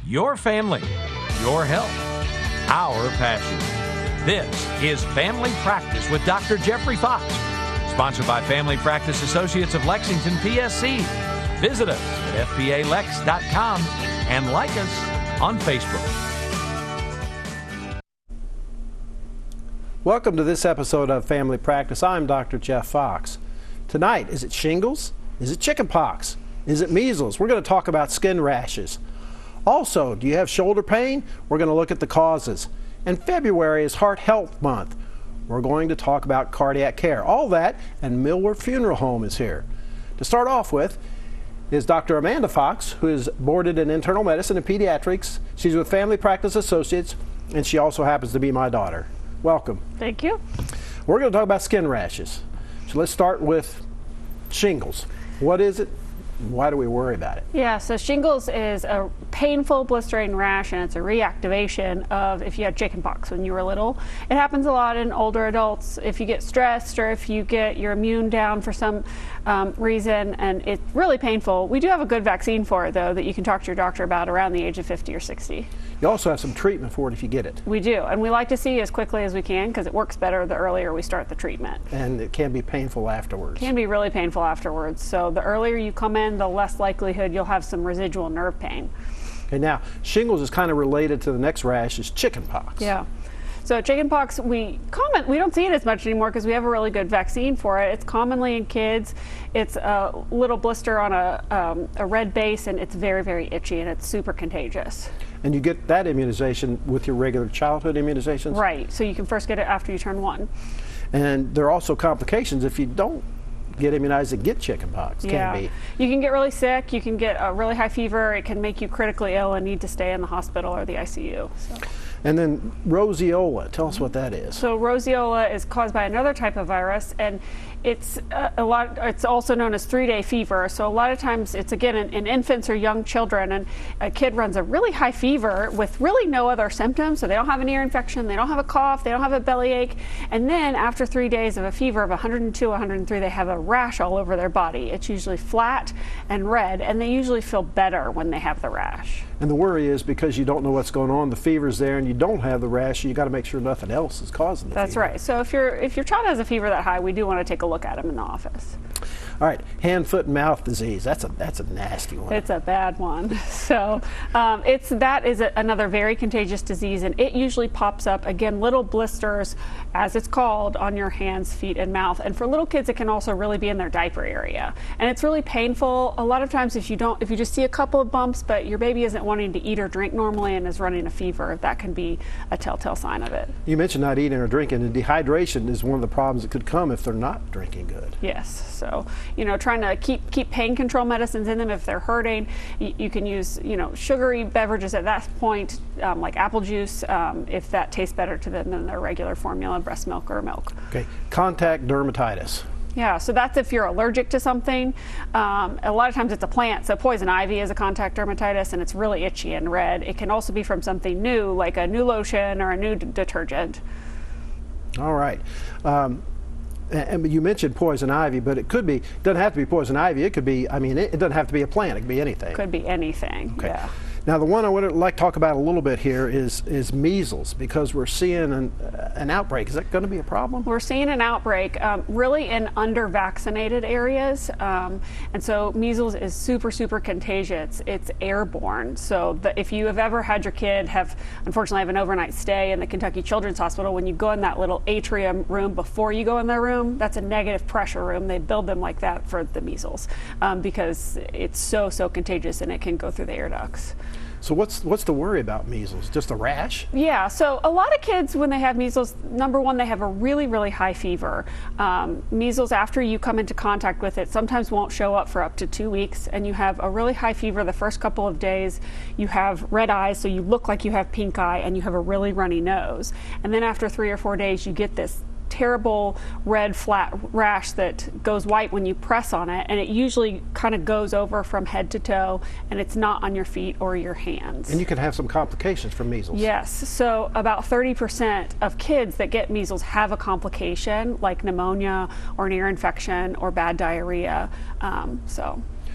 Your family, your health, our passion. This is Family Practice with Dr. Jeffrey Foxx, sponsored by Family Practice Associates of Lexington, PSC. Visit us at fpalex.com and like us on Facebook. Welcome to this episode of Family Practice. I'm Dr. Jeff Foxx. Tonight, is it shingles? Is it chickenpox? Is it measles? We're going to talk about skin rashes. Also, do you have shoulder pain? We're going to look at the causes. And February is Heart Health Month. We're going to talk about cardiac care. All that, and Millward Funeral Home is here. To start off with is Dr. Amanda Foxx, who is boarded in internal medicine and pediatrics. She's with Family Practice Associates, and she also happens to be my daughter. Welcome. Thank you. We're going to talk about skin rashes. So let's start with shingles. What is it? Why do we worry about it? Yeah, so shingles is a painful blistering rash, and it's a reactivation of if you had chickenpox when you were little. It happens a lot in older adults if you get stressed or if you get your immune down for some reason, and it's really painful. We do have a good vaccine for it, though, that you can talk to your doctor about around the age of 50 or 60. You also have some treatment for it if you get it. We do, and we like to see as quickly as we can because it works better the earlier we start the treatment. And it can be painful afterwards. It can be really painful afterwards. So the earlier you come in, the less likelihood you'll have some residual nerve pain. Okay, now shingles is kind of related to the next rash, is chickenpox. Yeah. So chickenpox, we don't see it as much anymore because we have a really good vaccine for it. It's commonly in kids. It's a little blister on a red base, and it's very, very itchy, and it's super contagious. And you get that immunization with your regular childhood immunizations? Right. So you can first get it after you turn 1. And there are also complications if you don't get immunized and get chickenpox. Yeah. Can be. You can get really sick. You can get a really high fever. It can make you critically ill and need to stay in the hospital or the ICU. So. And then roseola, tell us what that is. So roseola is caused by another type of virus, and it's it's also known as 3-day fever. So a lot of times it's again in infants or young children, and a kid runs a really high fever with really no other symptoms. So they don't have an ear infection, they don't have a cough, they don't have a bellyache, and then after 3 days of a fever of 102, 103, they have a rash all over their body. It's usually flat and red, and they usually feel better when they have the rash. And the worry is because you don't know what's going on, the fever's there, and you don't have the rash, you got to make sure nothing else is causing the fever. That's right. So if your child has a fever that high, we do want to take a look at him in the office. All right, hand, foot, and mouth disease. That's a nasty one. It's a bad one. So that is another very contagious disease, and it usually pops up, again, little blisters, as it's called, on your hands, feet, and mouth. And for little kids, it can also really be in their diaper area. And it's really painful. A lot of times if you just see a couple of bumps, but your baby isn't wanting to eat or drink normally and is running a fever, that can be a telltale sign of it. You mentioned not eating or drinking, and dehydration is one of the problems that could come if they're not drinking good. Yes. So, trying to keep pain control medicines in them if they're hurting. You can use, sugary beverages at that point, like apple juice, if that tastes better to them than their regular formula, breast milk or milk. Okay, contact dermatitis. Yeah, so that's if you're allergic to something. A lot of times it's a plant, so poison ivy is a contact dermatitis, and it's really itchy and red. It can also be from something new, like a new lotion or a new detergent. All right. And you mentioned poison ivy, but it doesn't have to be poison ivy. It could be, it doesn't have to be a plant. It could be anything. Could be anything, okay. Yeah. Now, the one I would like to talk about a little bit here is measles, because we're seeing an outbreak. Is that going to be a problem? We're seeing an outbreak really in under-vaccinated areas. And so measles is super, super contagious. It's airborne. So if you have ever had your kid unfortunately have an overnight stay in the Kentucky Children's Hospital, when you go in that little atrium room before you go in their room, that's a negative pressure room. They build them like that for the measles because it's so, so contagious, and it can go through the air ducts. So what's the worry about measles? Just a rash? Yeah, so a lot of kids, when they have measles, number one, they have a really, really high fever. Measles, after you come into contact with it, sometimes won't show up for up to 2 weeks, and you have a really high fever the first couple of days. You have red eyes, so you look like you have pink eye, and you have a really runny nose. And then after 3 or 4 days, you get this terrible red flat rash that goes white when you press on it, and it usually kind of goes over from head to toe, and it's not on your feet or your hands. And you can have some complications from measles. Yes, so about 30% of kids that get measles have a complication like pneumonia or an ear infection or bad diarrhea.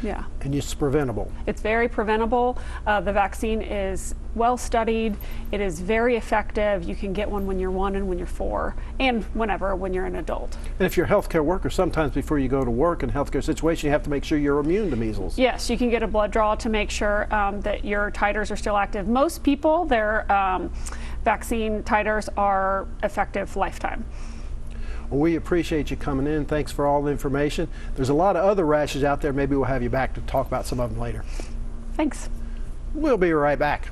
Yeah. And it's preventable. It's very preventable. The vaccine is well studied. It is very effective. You can get one when you're 1 and when you're 4, and whenever when you're an adult. And if you're a healthcare worker, sometimes before you go to work in a healthcare situation, you have to make sure you're immune to measles. Yes, you can get a blood draw to make sure that your titers are still active. Most people, their vaccine titers are effective lifetime. Well, we appreciate you coming in. Thanks for all the information. There's a lot of other rashes out there. Maybe we'll have you back to talk about some of them later. Thanks. We'll be right back.